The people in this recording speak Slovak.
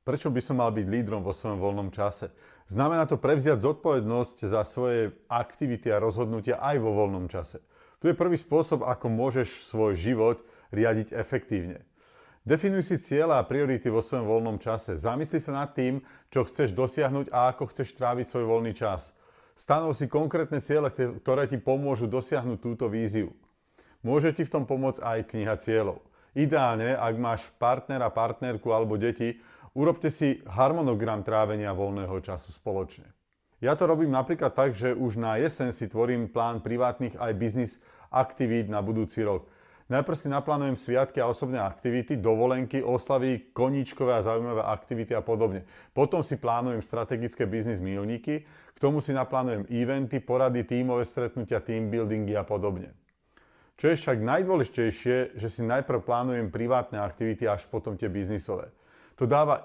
Prečo by som mal byť lídrom vo svojom voľnom čase? Znamená to prevziať zodpovednosť za svoje aktivity a rozhodnutia aj vo voľnom čase. Tu je prvý spôsob, ako môžeš svoj život riadiť efektívne. Definuj si cieľa a priority vo svojom voľnom čase. Zamysli sa nad tým, čo chceš dosiahnuť a ako chceš tráviť svoj voľný čas. Stanov si konkrétne ciele, ktoré ti pomôžu dosiahnuť túto víziu. Môže ti v tom pomôcť aj kniha cieľov. Ideálne, ak máš partnera, partnerku alebo deti, urobte si harmonogram trávenia voľného času spoločne. Ja to robím napríklad tak, že už na jeseň si tvorím plán privátnych aj biznis aktivít na budúci rok. Najprv si naplánujem sviatky a osobné aktivity, dovolenky, oslavy, koníčkové a zaujímavé aktivity a podobne. Potom si plánujem strategické biznis míľniky, k tomu si naplánujem eventy, porady, tímové stretnutia, team buildingy a podobne. Čo je však najdôležitejšie, že si najprv plánujem privátne aktivity, až potom tie biznisové. To dáva